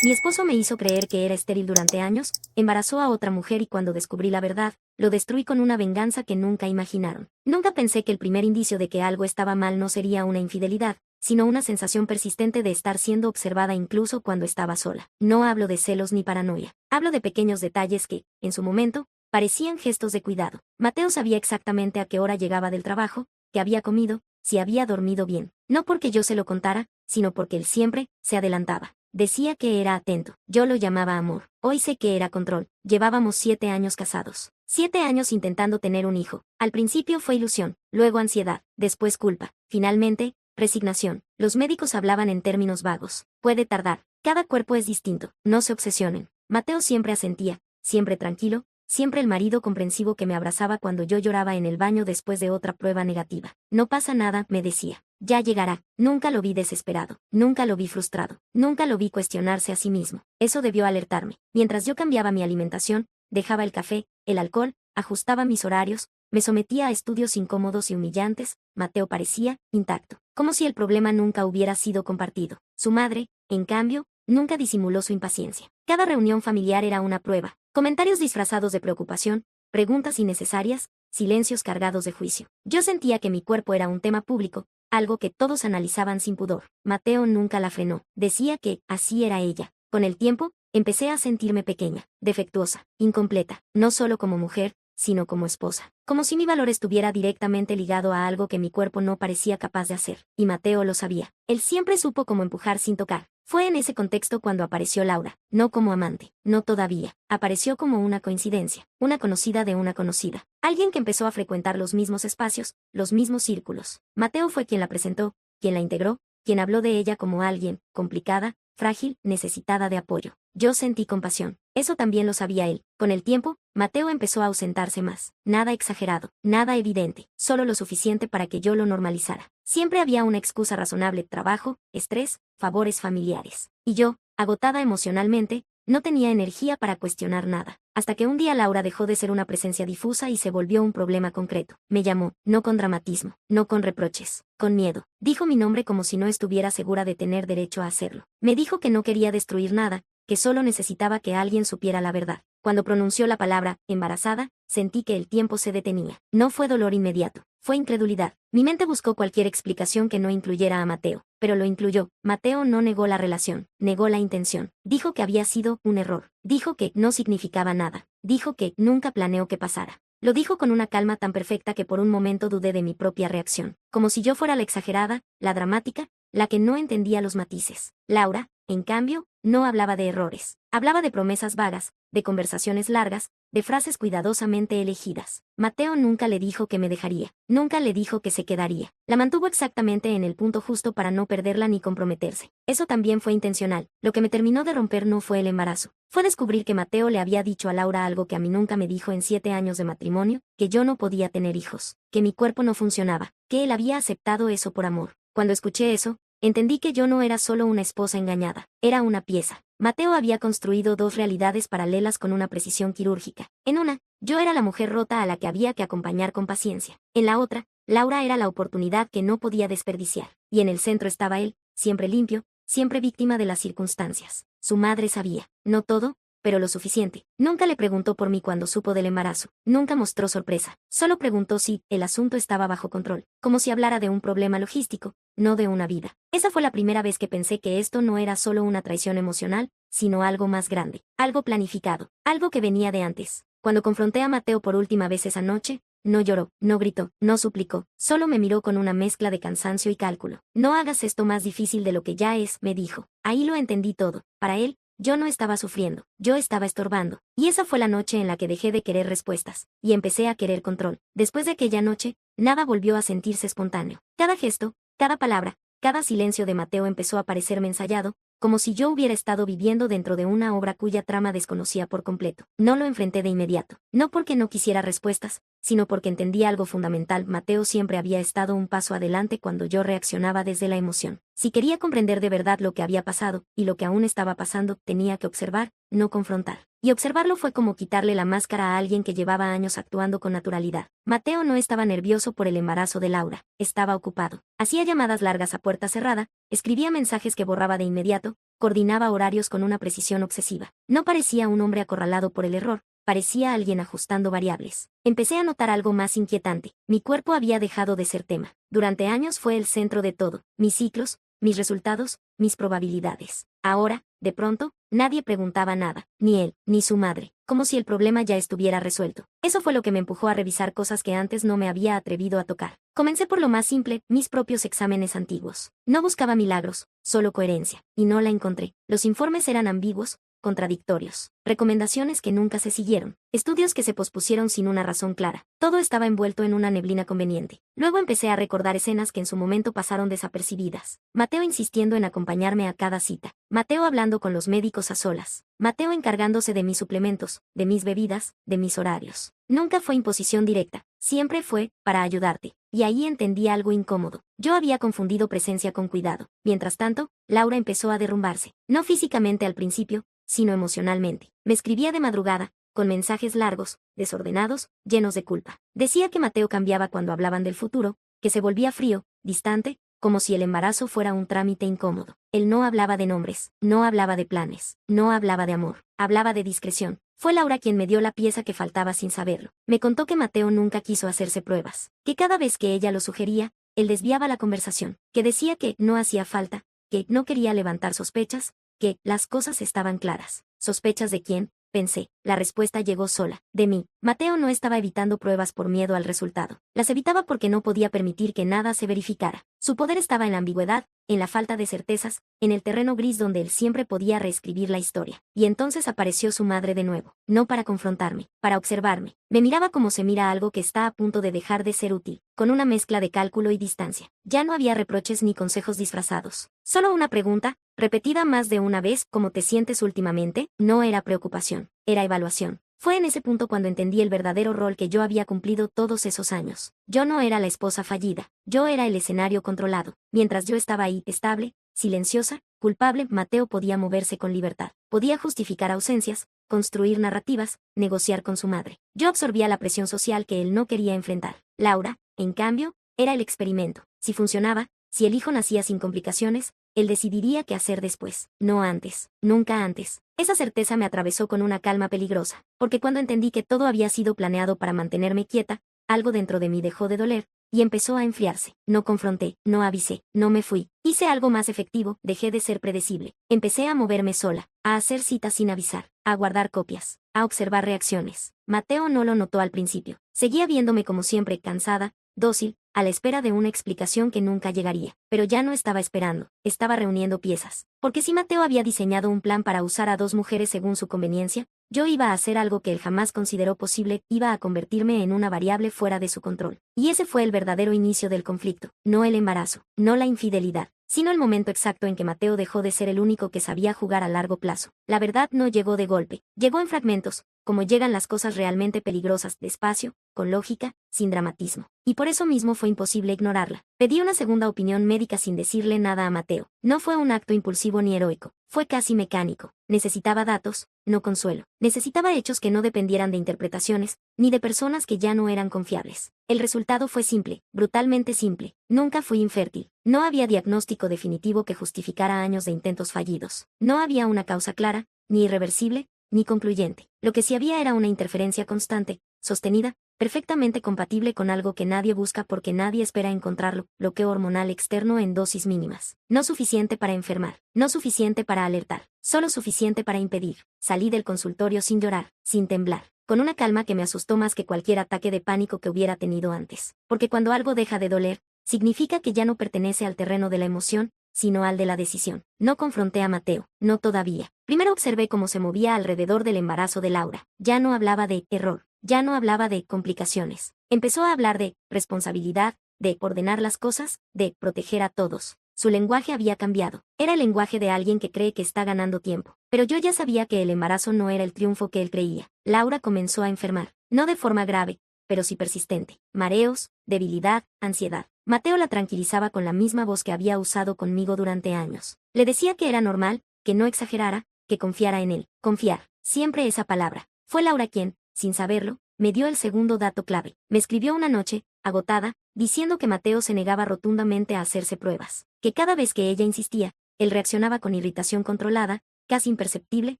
Mi esposo me hizo creer que era estéril durante años, embarazó a otra mujer y cuando descubrí la verdad, lo destruí con una venganza que nunca imaginaron. Nunca pensé que el primer indicio de que algo estaba mal no sería una infidelidad, sino una sensación persistente de estar siendo observada incluso cuando estaba sola. No hablo de celos ni paranoia. Hablo de pequeños detalles que, en su momento, parecían gestos de cuidado. Mateo sabía exactamente a qué hora llegaba del trabajo, qué había comido, si había dormido bien. No porque yo se lo contara, sino porque él siempre se adelantaba. Decía que era atento. Yo lo llamaba amor. Hoy sé que era control. Llevábamos 7 años casados. 7 años intentando tener un hijo. Al principio fue ilusión, luego ansiedad, después culpa. Finalmente, resignación. Los médicos hablaban en términos vagos. Puede tardar. Cada cuerpo es distinto. No se obsesionen. Mateo siempre asentía, siempre tranquilo, siempre el marido comprensivo que me abrazaba cuando yo lloraba en el baño después de otra prueba negativa. No pasa nada, me decía. Ya llegará. Nunca lo vi desesperado. Nunca lo vi frustrado. Nunca lo vi cuestionarse a sí mismo. Eso debió alertarme. Mientras yo cambiaba mi alimentación, dejaba el café, el alcohol, ajustaba mis horarios, me sometía a estudios incómodos y humillantes, Mateo parecía intacto. Como si el problema nunca hubiera sido compartido. Su madre, en cambio, nunca disimuló su impaciencia. Cada reunión familiar era una prueba. Comentarios disfrazados de preocupación, preguntas innecesarias, silencios cargados de juicio. Yo sentía que mi cuerpo era un tema público, algo que todos analizaban sin pudor. Mateo nunca la frenó. Decía que así era ella. Con el tiempo, empecé a sentirme pequeña, defectuosa, incompleta, no solo como mujer, sino como esposa. Como si mi valor estuviera directamente ligado a algo que mi cuerpo no parecía capaz de hacer. Y Mateo lo sabía. Él siempre supo cómo empujar sin tocar. Fue en ese contexto cuando apareció Laura, no como amante, no todavía, apareció como una coincidencia, una conocida de una conocida, alguien que empezó a frecuentar los mismos espacios, los mismos círculos. Mateo fue quien la presentó, quien la integró, quien habló de ella como alguien, complicada, frágil, necesitada de apoyo. Yo sentí compasión. Eso también lo sabía él. Con el tiempo, Mateo empezó a ausentarse más. Nada exagerado, nada evidente, solo lo suficiente para que yo lo normalizara. Siempre había una excusa razonable: trabajo, estrés, favores familiares. Y yo, agotada emocionalmente, no tenía energía para cuestionar nada. Hasta que un día Laura dejó de ser una presencia difusa y se volvió un problema concreto. Me llamó, no con dramatismo, no con reproches, con miedo. Dijo mi nombre como si no estuviera segura de tener derecho a hacerlo. Me dijo que no quería destruir nada, que solo necesitaba que alguien supiera la verdad. Cuando pronunció la palabra embarazada, sentí que el tiempo se detenía. No fue dolor inmediato, fue incredulidad. Mi mente buscó cualquier explicación que no incluyera a Mateo, pero lo incluyó. Mateo no negó la relación, negó la intención. Dijo que había sido un error. Dijo que no significaba nada. Dijo que nunca planeó que pasara. Lo dijo con una calma tan perfecta que por un momento dudé de mi propia reacción, como si yo fuera la exagerada, la dramática, la que no entendía los matices. Laura, en cambio, no hablaba de errores. Hablaba de promesas vagas, de conversaciones largas, de frases cuidadosamente elegidas. Mateo nunca le dijo que me dejaría, nunca le dijo que se quedaría. La mantuvo exactamente en el punto justo para no perderla ni comprometerse. Eso también fue intencional. Lo que me terminó de romper no fue el embarazo. Fue descubrir que Mateo le había dicho a Laura algo que a mí nunca me dijo en 7 años de matrimonio, que yo no podía tener hijos, que mi cuerpo no funcionaba, que él había aceptado eso por amor. Cuando escuché eso, entendí que yo no era solo una esposa engañada, era una pieza. Mateo había construido 2 realidades paralelas con una precisión quirúrgica. En una, yo era la mujer rota a la que había que acompañar con paciencia. En la otra, Laura era la oportunidad que no podía desperdiciar. Y en el centro estaba él, siempre limpio, siempre víctima de las circunstancias. Su madre sabía, no todo, pero lo suficiente. Nunca le preguntó por mí cuando supo del embarazo. Nunca mostró sorpresa. Solo preguntó si el asunto estaba bajo control, como si hablara de un problema logístico, no de una vida. Esa fue la primera vez que pensé que esto no era solo una traición emocional, sino algo más grande, algo planificado, algo que venía de antes. Cuando confronté a Mateo por última vez esa noche, no lloró, no gritó, no suplicó, solo me miró con una mezcla de cansancio y cálculo. No hagas esto más difícil de lo que ya es, me dijo. Ahí lo entendí todo. Para él, yo no estaba sufriendo, yo estaba estorbando. Y esa fue la noche en la que dejé de querer respuestas, y empecé a querer control. Después de aquella noche, nada volvió a sentirse espontáneo. Cada gesto, cada palabra, cada silencio de Mateo empezó a parecerme ensayado, como si yo hubiera estado viviendo dentro de una obra cuya trama desconocía por completo. No lo enfrenté de inmediato, no porque no quisiera respuestas, sino porque entendí algo fundamental. Mateo siempre había estado un paso adelante cuando yo reaccionaba desde la emoción. Si quería comprender de verdad lo que había pasado, y lo que aún estaba pasando, tenía que observar, no confrontar. Y observarlo fue como quitarle la máscara a alguien que llevaba años actuando con naturalidad. Mateo no estaba nervioso por el embarazo de Laura, estaba ocupado. Hacía llamadas largas a puerta cerrada, escribía mensajes que borraba de inmediato, coordinaba horarios con una precisión obsesiva. No parecía un hombre acorralado por el error, parecía alguien ajustando variables. Empecé a notar algo más inquietante. Mi cuerpo había dejado de ser tema. Durante años fue el centro de todo, mis ciclos, mis resultados, mis probabilidades. Ahora, de pronto, nadie preguntaba nada, ni él, ni su madre, como si el problema ya estuviera resuelto. Eso fue lo que me empujó a revisar cosas que antes no me había atrevido a tocar. Comencé por lo más simple, mis propios exámenes antiguos. No buscaba milagros, solo coherencia, y no la encontré. Los informes eran ambiguos, contradictorios, recomendaciones que nunca se siguieron, estudios que se pospusieron sin una razón clara. Todo estaba envuelto en una neblina conveniente. Luego empecé a recordar escenas que en su momento pasaron desapercibidas. Mateo insistiendo en acompañarme a cada cita. Mateo hablando con los médicos a solas. Mateo encargándose de mis suplementos, de mis bebidas, de mis horarios. Nunca fue imposición directa, siempre fue, para ayudarte. Y ahí entendí algo incómodo. Yo había confundido presencia con cuidado. Mientras tanto, Laura empezó a derrumbarse. No físicamente al principio, sino emocionalmente. Me escribía de madrugada, con mensajes largos, desordenados, llenos de culpa. Decía que Mateo cambiaba cuando hablaban del futuro, que se volvía frío, distante, como si el embarazo fuera un trámite incómodo. Él no hablaba de nombres, no hablaba de planes, no hablaba de amor, hablaba de discreción. Fue Laura quien me dio la pieza que faltaba sin saberlo. Me contó que Mateo nunca quiso hacerse pruebas, que cada vez que ella lo sugería, él desviaba la conversación, que decía que no hacía falta, que no quería levantar sospechas, que las cosas estaban claras. ¿Sospechas de quién? Pensé. La respuesta llegó sola. De mí. Mateo no estaba evitando pruebas por miedo al resultado. Las evitaba porque no podía permitir que nada se verificara. Su poder estaba en la ambigüedad, en la falta de certezas, en el terreno gris donde él siempre podía reescribir la historia. Y entonces apareció su madre de nuevo. No para confrontarme, para observarme. Me miraba como se mira algo que está a punto de dejar de ser útil, con una mezcla de cálculo y distancia. Ya no había reproches ni consejos disfrazados. Solo una pregunta, repetida más de una vez: ¿cómo te sientes últimamente? No era preocupación, era evaluación. Fue en ese punto cuando entendí el verdadero rol que yo había cumplido todos esos años. Yo no era la esposa fallida, yo era el escenario controlado. Mientras yo estaba ahí, estable, silenciosa, culpable, Mateo podía moverse con libertad. Podía justificar ausencias, construir narrativas, negociar con su madre. Yo absorbía la presión social que él no quería enfrentar. Laura, en cambio, era el experimento. Si funcionaba, si el hijo nacía sin complicaciones, él decidiría qué hacer después, no antes, nunca antes. Esa certeza me atravesó con una calma peligrosa, porque cuando entendí que todo había sido planeado para mantenerme quieta, algo dentro de mí dejó de doler, y empezó a enfriarse. No confronté, no avisé, no me fui. Hice algo más efectivo, dejé de ser predecible. Empecé a moverme sola, a hacer citas sin avisar, a guardar copias, a observar reacciones. Mateo no lo notó al principio. Seguía viéndome como siempre, cansada, dócil, a la espera de una explicación que nunca llegaría. Pero ya no estaba esperando, estaba reuniendo piezas. Porque si Mateo había diseñado un plan para usar a dos mujeres según su conveniencia, yo iba a hacer algo que él jamás consideró posible, iba a convertirme en una variable fuera de su control. Y ese fue el verdadero inicio del conflicto, no el embarazo, no la infidelidad, sino el momento exacto en que Mateo dejó de ser el único que sabía jugar a largo plazo. La verdad no llegó de golpe, llegó en fragmentos, como llegan las cosas realmente peligrosas, despacio, con lógica, sin dramatismo. Y por eso mismo fue imposible ignorarla. Pedí una segunda opinión médica sin decirle nada a Mateo. No fue un acto impulsivo ni heroico, fue casi mecánico. Necesitaba datos, no consuelo. Necesitaba hechos que no dependieran de interpretaciones, ni de personas que ya no eran confiables. El resultado fue simple, brutalmente simple. Nunca fui infértil. No había diagnóstico definitivo que justificara años de intentos fallidos. No había una causa clara, ni irreversible, ni concluyente. Lo que sí había era una interferencia constante, sostenida, perfectamente compatible con algo que nadie busca porque nadie espera encontrarlo, bloqueo hormonal externo en dosis mínimas. No suficiente para enfermar, no suficiente para alertar, solo suficiente para impedir. Salí del consultorio sin llorar, sin temblar, con una calma que me asustó más que cualquier ataque de pánico que hubiera tenido antes. Porque cuando algo deja de doler, significa que ya no pertenece al terreno de la emoción, sino al de la decisión. No confronté a Mateo, no todavía. Primero observé cómo se movía alrededor del embarazo de Laura. Ya no hablaba de error, ya no hablaba de complicaciones. Empezó a hablar de responsabilidad, de ordenar las cosas, de proteger a todos. Su lenguaje había cambiado. Era el lenguaje de alguien que cree que está ganando tiempo. Pero yo ya sabía que el embarazo no era el triunfo que él creía. Laura comenzó a enfermar, no de forma grave, pero sí persistente. Mareos, debilidad, ansiedad. Mateo la tranquilizaba con la misma voz que había usado conmigo durante años. Le decía que era normal, que no exagerara, que confiara en él. Confiar. Siempre esa palabra. Fue Laura quien, sin saberlo, me dio el segundo dato clave. Me escribió una noche, agotada, diciendo que Mateo se negaba rotundamente a hacerse pruebas. Que cada vez que ella insistía, él reaccionaba con irritación controlada, casi imperceptible,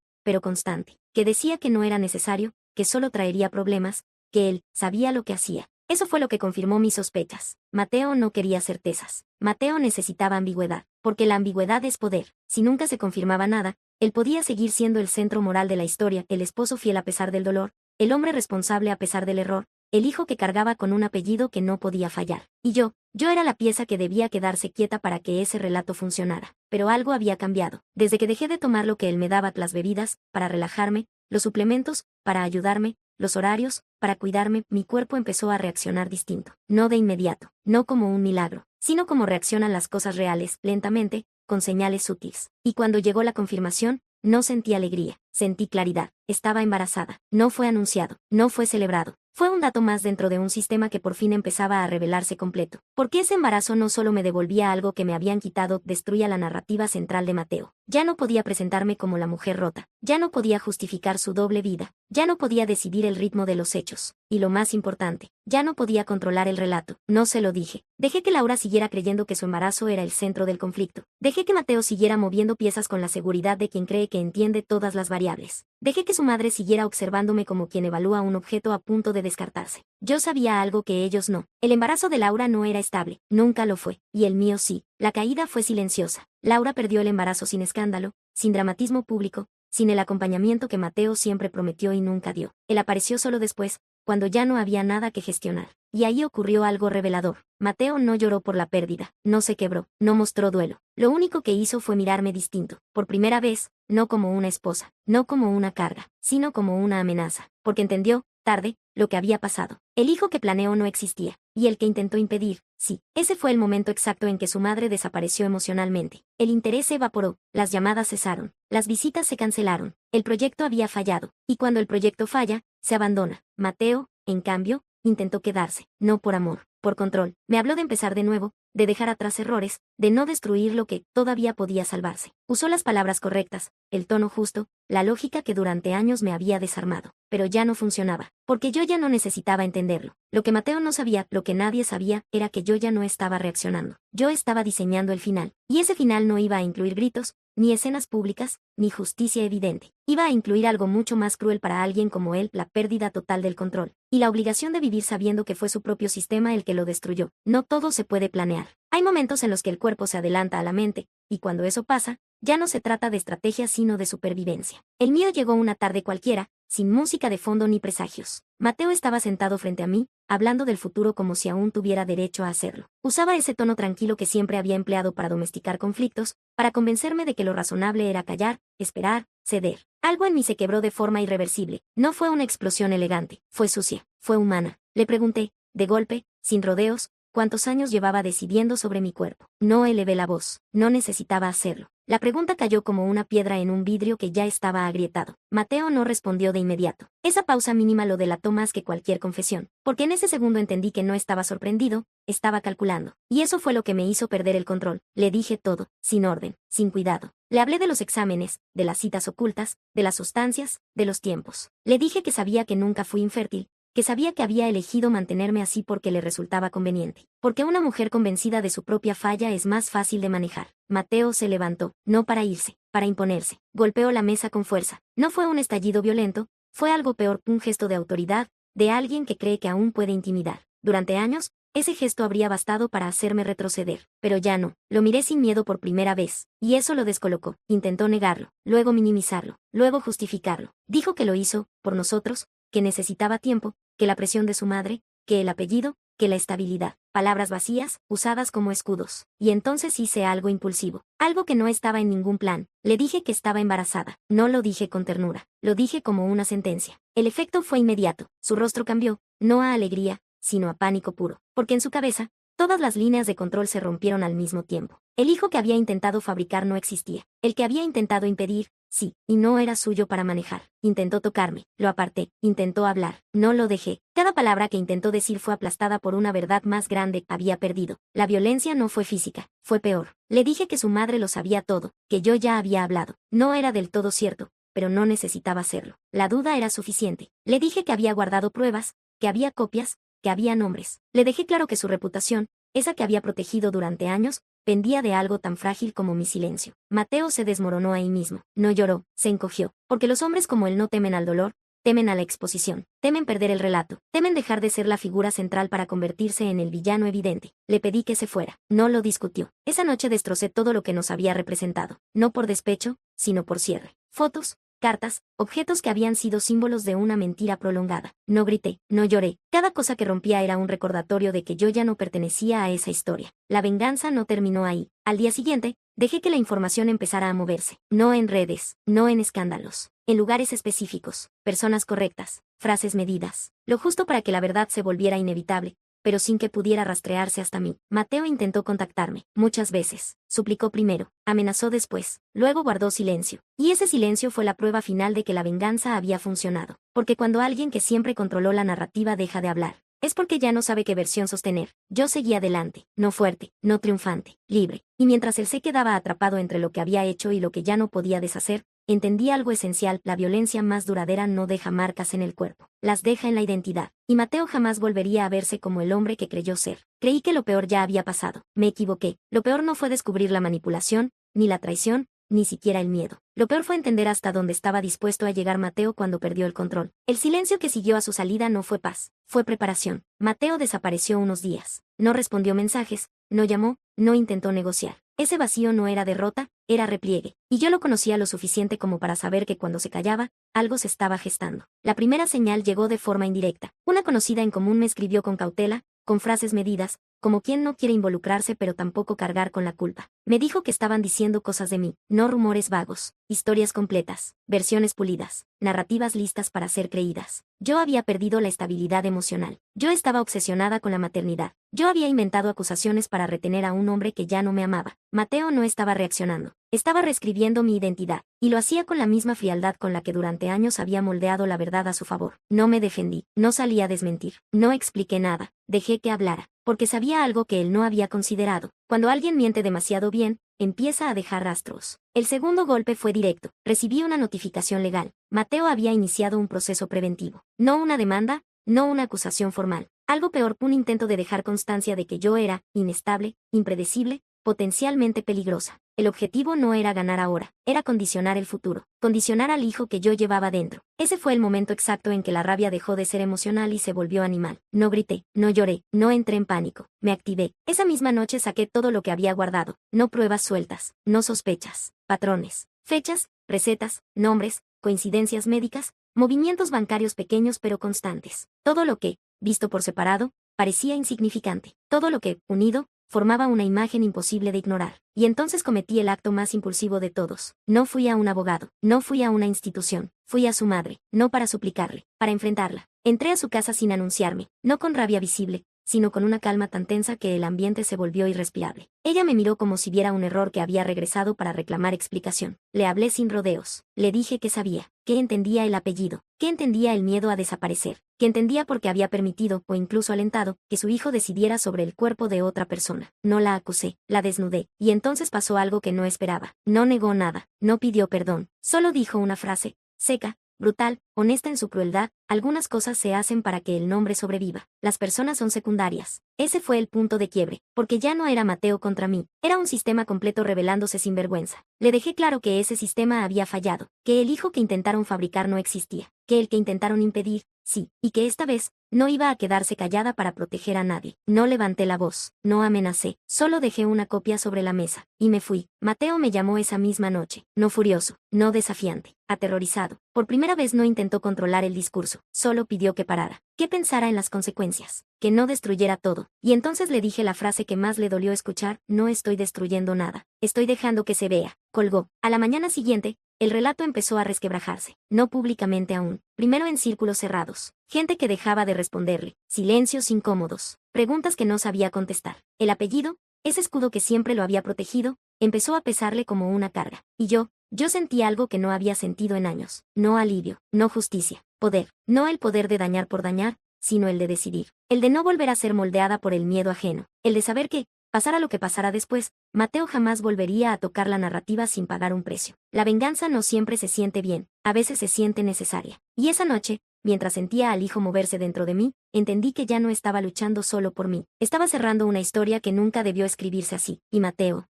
pero constante, que decía que no era necesario, que solo traería problemas, que él sabía lo que hacía. Eso fue lo que confirmó mis sospechas. Mateo no quería certezas. Mateo necesitaba ambigüedad, porque la ambigüedad es poder. Si nunca se confirmaba nada, él podía seguir siendo el centro moral de la historia, el esposo fiel a pesar del dolor, el hombre responsable a pesar del error, el hijo que cargaba con un apellido que no podía fallar. Y yo era la pieza que debía quedarse quieta para que ese relato funcionara. Pero algo había cambiado. Desde que dejé de tomar lo que él me daba, las bebidas, para relajarme, los suplementos, para ayudarme, los horarios, para cuidarme, mi cuerpo empezó a reaccionar distinto. No de inmediato, no como un milagro, sino como reaccionan las cosas reales, lentamente, con señales sutiles. Y cuando llegó la confirmación, no sentí alegría, sentí claridad. Estaba embarazada. No fue anunciado, no fue celebrado. Fue un dato más dentro de un sistema que por fin empezaba a revelarse completo. Porque ese embarazo no solo me devolvía algo que me habían quitado, destruía la narrativa central de Mateo. Ya no podía presentarme como la mujer rota. Ya no podía justificar su doble vida. Ya no podía decidir el ritmo de los hechos. Y lo más importante, ya no podía controlar el relato. No se lo dije. Dejé que Laura siguiera creyendo que su embarazo era el centro del conflicto. Dejé que Mateo siguiera moviendo piezas con la seguridad de quien cree que entiende todas las variables. Dejé que su madre siguiera observándome como quien evalúa un objeto a punto de descartarse. Yo sabía algo que ellos no. El embarazo de Laura no era estable, nunca lo fue, y el mío sí. La caída fue silenciosa. Laura perdió el embarazo sin escándalo, sin dramatismo público, sin el acompañamiento que Mateo siempre prometió y nunca dio. Él apareció solo después, cuando ya no había nada que gestionar. Y ahí ocurrió algo revelador. Mateo no lloró por la pérdida, no se quebró, no mostró duelo. Lo único que hizo fue mirarme distinto. Por primera vez, no como una esposa, no como una carga, sino como una amenaza. Porque entendió, tarde, lo que había pasado. El hijo que planeó no existía, y el que intentó impedir, sí. Ese fue el momento exacto en que su madre desapareció emocionalmente. El interés se evaporó, las llamadas cesaron, las visitas se cancelaron, el proyecto había fallado, y cuando el proyecto falla, se abandona. Mateo, en cambio, intentó quedarse, no por amor, por control. Me habló de empezar de nuevo, de dejar atrás errores, de no destruir lo que todavía podía salvarse. Usó las palabras correctas, el tono justo, la lógica que durante años me había desarmado. Pero ya no funcionaba, porque yo ya no necesitaba entenderlo. Lo que Mateo no sabía, lo que nadie sabía, era que yo ya no estaba reaccionando. Yo estaba diseñando el final, y ese final no iba a incluir gritos, ni escenas públicas, ni justicia evidente. Iba a incluir algo mucho más cruel para alguien como él, la pérdida total del control, y la obligación de vivir sabiendo que fue su propio sistema el que lo destruyó. No todo se puede planear. Hay momentos en los que el cuerpo se adelanta a la mente, y cuando eso pasa, ya no se trata de estrategia sino de supervivencia. El mío llegó una tarde cualquiera, sin música de fondo ni presagios. Mateo estaba sentado frente a mí, hablando del futuro como si aún tuviera derecho a hacerlo. Usaba ese tono tranquilo que siempre había empleado para domesticar conflictos, para convencerme de que lo razonable era callar, esperar, ceder. Algo en mí se quebró de forma irreversible. No fue una explosión elegante, fue sucia, fue humana. Le pregunté, de golpe, sin rodeos, cuántos años llevaba decidiendo sobre mi cuerpo. No elevé la voz, no necesitaba hacerlo. La pregunta cayó como una piedra en un vidrio que ya estaba agrietado. Mateo no respondió de inmediato. Esa pausa mínima lo delató más que cualquier confesión, porque en ese segundo entendí que no estaba sorprendido, estaba calculando. Y eso fue lo que me hizo perder el control. Le dije todo, sin orden, sin cuidado. Le hablé de los exámenes, de las citas ocultas, de las sustancias, de los tiempos. Le dije que sabía que nunca fui infértil, que sabía que había elegido mantenerme así porque le resultaba conveniente, porque una mujer convencida de su propia falla es más fácil de manejar. Mateo se levantó, no para irse, para imponerse. Golpeó la mesa con fuerza. No fue un estallido violento, fue algo peor, un gesto de autoridad, de alguien que cree que aún puede intimidar. Durante años, ese gesto habría bastado para hacerme retroceder, pero ya no. Lo miré sin miedo por primera vez, y eso lo descolocó. Intentó negarlo, luego minimizarlo, luego justificarlo. Dijo que lo hizo, por nosotros, que necesitaba tiempo, que la presión de su madre, que el apellido, que la estabilidad. Palabras vacías, usadas como escudos. Y entonces hice algo impulsivo, algo que no estaba en ningún plan. Le dije que estaba embarazada. No lo dije con ternura, lo dije como una sentencia. El efecto fue inmediato. Su rostro cambió, no a alegría, sino a pánico puro. Porque en su cabeza, todas las líneas de control se rompieron al mismo tiempo. El hijo que había intentado fabricar no existía. El que había intentado impedir, sí, y no era suyo para manejar. Intentó tocarme, lo aparté, intentó hablar, no lo dejé. Cada palabra que intentó decir fue aplastada por una verdad más grande. Había perdido. La violencia no fue física, fue peor. Le dije que su madre lo sabía todo, que yo ya había hablado. No era del todo cierto, pero no necesitaba hacerlo. La duda era suficiente. Le dije que había guardado pruebas, que había copias, que había nombres. Le dejé claro que su reputación, esa que había protegido durante años, pendía de algo tan frágil como mi silencio. Mateo se desmoronó ahí mismo. No lloró, se encogió, porque los hombres como él no temen al dolor, temen a la exposición, temen perder el relato, temen dejar de ser la figura central para convertirse en el villano evidente. Le pedí que se fuera. No lo discutió. Esa noche destrocé todo lo que nos había representado, no por despecho, sino por cierre. Fotos, cartas, objetos que habían sido símbolos de una mentira prolongada. No grité, no lloré. Cada cosa que rompía era un recordatorio de que yo ya no pertenecía a esa historia. La venganza no terminó ahí. Al día siguiente, dejé que la información empezara a moverse. No en redes, no en escándalos. En lugares específicos, personas correctas, frases medidas. Lo justo para que la verdad se volviera inevitable, pero sin que pudiera rastrearse hasta mí. Mateo intentó contactarme, muchas veces. Suplicó primero, amenazó después, luego guardó silencio. Y ese silencio fue la prueba final de que la venganza había funcionado. Porque cuando alguien que siempre controló la narrativa deja de hablar, es porque ya no sabe qué versión sostener. Yo seguía adelante, no fuerte, no triunfante, libre. Y mientras él se quedaba atrapado entre lo que había hecho y lo que ya no podía deshacer, entendí algo esencial: la violencia más duradera no deja marcas en el cuerpo, las deja en la identidad. Y Mateo jamás volvería a verse como el hombre que creyó ser. Creí que lo peor ya había pasado. Me equivoqué. Lo peor no fue descubrir la manipulación, ni la traición, ni siquiera el miedo. Lo peor fue entender hasta dónde estaba dispuesto a llegar Mateo cuando perdió el control. El silencio que siguió a su salida no fue paz, fue preparación. Mateo desapareció unos días. No respondió mensajes, no llamó, no intentó negociar. Ese vacío no era derrota, era repliegue. Y yo lo conocía lo suficiente como para saber que cuando se callaba, algo se estaba gestando. La primera señal llegó de forma indirecta. Una conocida en común me escribió con cautela, con frases medidas, como quien no quiere involucrarse pero tampoco cargar con la culpa. Me dijo que estaban diciendo cosas de mí, no rumores vagos, historias completas, versiones pulidas, narrativas listas para ser creídas. Yo había perdido la estabilidad emocional. Yo estaba obsesionada con la maternidad. Yo había inventado acusaciones para retener a un hombre que ya no me amaba. Mateo no estaba reaccionando. Estaba reescribiendo mi identidad, y lo hacía con la misma frialdad con la que durante años había moldeado la verdad a su favor. No me defendí, no salí a desmentir, no expliqué nada, dejé que hablara, porque sabía algo que él no había considerado. Cuando alguien miente demasiado bien, empieza a dejar rastros. El segundo golpe fue directo. Recibí una notificación legal. Mateo había iniciado un proceso preventivo. No una demanda, no una acusación formal. Algo peor, un intento de dejar constancia de que yo era inestable, impredecible, potencialmente peligrosa. El objetivo no era ganar ahora, era condicionar el futuro, condicionar al hijo que yo llevaba dentro. Ese fue el momento exacto en que la rabia dejó de ser emocional y se volvió animal. No grité, no lloré, no entré en pánico, me activé. Esa misma noche saqué todo lo que había guardado, no pruebas sueltas, no sospechas, patrones, fechas, recetas, nombres, coincidencias médicas, movimientos bancarios pequeños pero constantes. Todo lo que, visto por separado, parecía insignificante. Todo lo que, unido, formaba una imagen imposible de ignorar. Y entonces cometí el acto más impulsivo de todos. No fui a un abogado, no fui a una institución, fui a su madre, no para suplicarle, para enfrentarla. Entré a su casa sin anunciarme, no con rabia visible, sino con una calma tan tensa que el ambiente se volvió irrespirable. Ella me miró como si viera un error que había regresado para reclamar explicación. Le hablé sin rodeos. Le dije que sabía, que entendía el apellido, que entendía el miedo a desaparecer, que entendía por qué había permitido, o incluso alentado, que su hijo decidiera sobre el cuerpo de otra persona. No la acusé, la desnudé, y entonces pasó algo que no esperaba. No negó nada, no pidió perdón, solo dijo una frase, seca, brutal, honesta en su crueldad: algunas cosas se hacen para que el nombre sobreviva. Las personas son secundarias. Ese fue el punto de quiebre, porque ya no era Mateo contra mí, era un sistema completo revelándose sin vergüenza. Le dejé claro que ese sistema había fallado, que el hijo que intentaron fabricar no existía, que el que intentaron impedir, sí, y que esta vez, no iba a quedarse callada para proteger a nadie. No levanté la voz, no amenacé, solo dejé una copia sobre la mesa, y me fui. Mateo me llamó esa misma noche, no furioso, no desafiante, aterrorizado. Por primera vez no intentó controlar el discurso, solo pidió que parara, que pensara en las consecuencias, que no destruyera todo. Y entonces le dije la frase que más le dolió escuchar: no estoy destruyendo nada, estoy dejando que se vea. Colgó. A la mañana siguiente, el relato empezó a resquebrajarse, no públicamente aún, primero en círculos cerrados, gente que dejaba de responderle, silencios incómodos, preguntas que no sabía contestar. El apellido, ese escudo que siempre lo había protegido, empezó a pesarle como una carga. Y yo sentí algo que no había sentido en años. No alivio, no justicia, poder. No el poder de dañar por dañar, sino el de decidir. El de no volver a ser moldeada por el miedo ajeno. El de saber que, pasara lo que pasara después, Mateo jamás volvería a tocar la narrativa sin pagar un precio. La venganza no siempre se siente bien, a veces se siente necesaria. Y esa noche, mientras sentía al hijo moverse dentro de mí, entendí que ya no estaba luchando solo por mí. Estaba cerrando una historia que nunca debió escribirse así. Y Mateo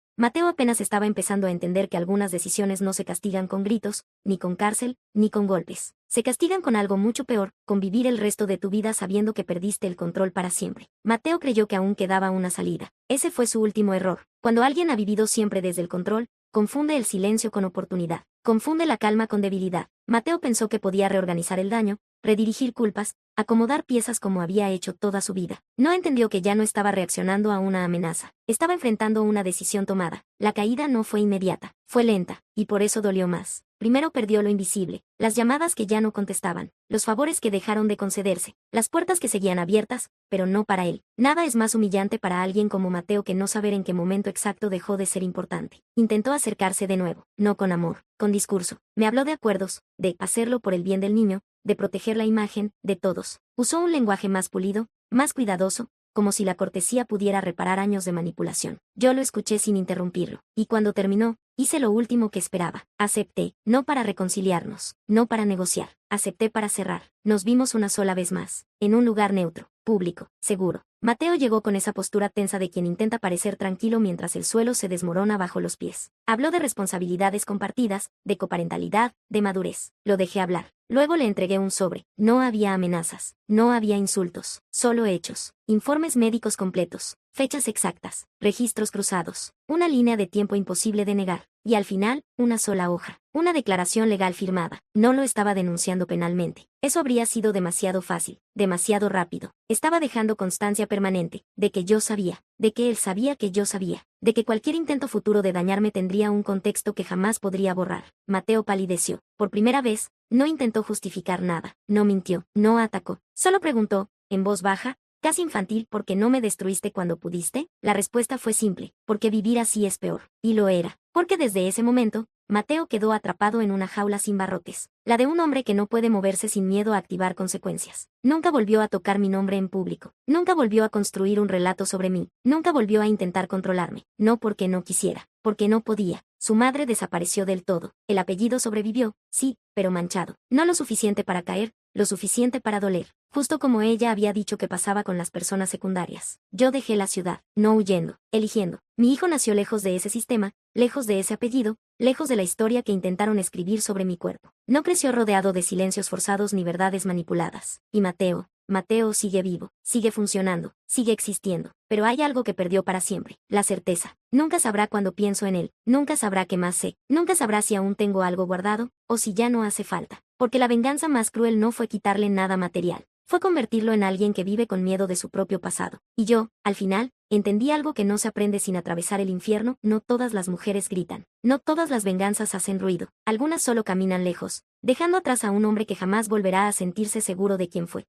apenas estaba empezando a entender que algunas decisiones no se castigan con gritos, ni con cárcel, ni con golpes. Se castigan con algo mucho peor, con vivir el resto de tu vida sabiendo que perdiste el control para siempre. Mateo creyó que aún quedaba una salida. Ese fue su último error. Cuando alguien ha vivido siempre desde el control, confunde el silencio con oportunidad. Confunde la calma con debilidad. Mateo pensó que podía reorganizar el daño, redirigir culpas, acomodar piezas como había hecho toda su vida. No entendió que ya no estaba reaccionando a una amenaza. Estaba enfrentando una decisión tomada. La caída no fue inmediata, fue lenta, y por eso dolió más. Primero perdió lo invisible, las llamadas que ya no contestaban, los favores que dejaron de concederse, las puertas que seguían abiertas, pero no para él. Nada es más humillante para alguien como Mateo que no saber en qué momento exacto dejó de ser importante. Intentó acercarse de nuevo, no con amor, con discurso. Me habló de acuerdos, de hacerlo por el bien del niño, de proteger la imagen, de todos. Usó un lenguaje más pulido, más cuidadoso, como si la cortesía pudiera reparar años de manipulación. Yo lo escuché sin interrumpirlo, y cuando terminó, hice lo último que esperaba. Acepté, no para reconciliarnos, no para negociar. Acepté para cerrar. Nos vimos una sola vez más, en un lugar neutro, público, seguro. Mateo llegó con esa postura tensa de quien intenta parecer tranquilo mientras el suelo se desmorona bajo los pies. Habló de responsabilidades compartidas, de coparentalidad, de madurez. Lo dejé hablar. Luego le entregué un sobre. No había amenazas, no había insultos, solo hechos, informes médicos completos, fechas exactas, registros cruzados, una línea de tiempo imposible de negar, y al final, una sola hoja, una declaración legal firmada. No lo estaba denunciando penalmente. Eso habría sido demasiado fácil, demasiado rápido. Estaba dejando constancia permanente, de que yo sabía, de que él sabía que yo sabía, de que cualquier intento futuro de dañarme tendría un contexto que jamás podría borrar. Mateo palideció. Por primera vez, no intentó justificar nada, no mintió, no atacó, solo preguntó, en voz baja, casi infantil: ¿por qué no me destruiste cuando pudiste? La respuesta fue simple: porque vivir así es peor. Y lo era. Porque desde ese momento, Mateo quedó atrapado en una jaula sin barrotes, la de un hombre que no puede moverse sin miedo a activar consecuencias. Nunca volvió a tocar mi nombre en público, nunca volvió a construir un relato sobre mí, nunca volvió a intentar controlarme, no porque no quisiera, porque no podía. Su madre desapareció del todo, el apellido sobrevivió, sí, pero manchado, no lo suficiente para caer, lo suficiente para doler, justo como ella había dicho que pasaba con las personas secundarias. Yo dejé la ciudad, no huyendo, eligiendo. Mi hijo nació lejos de ese sistema, lejos de ese apellido, lejos de la historia que intentaron escribir sobre mi cuerpo. No creció rodeado de silencios forzados ni verdades manipuladas. Y Mateo sigue vivo, sigue funcionando, sigue existiendo, pero hay algo que perdió para siempre: la certeza. Nunca sabrá cuando pienso en él, nunca sabrá qué más sé, nunca sabrá si aún tengo algo guardado, o si ya no hace falta. Porque la venganza más cruel no fue quitarle nada material, fue convertirlo en alguien que vive con miedo de su propio pasado. Y yo, al final, entendí algo que no se aprende sin atravesar el infierno: no todas las mujeres gritan, no todas las venganzas hacen ruido, algunas solo caminan lejos, dejando atrás a un hombre que jamás volverá a sentirse seguro de quién fue.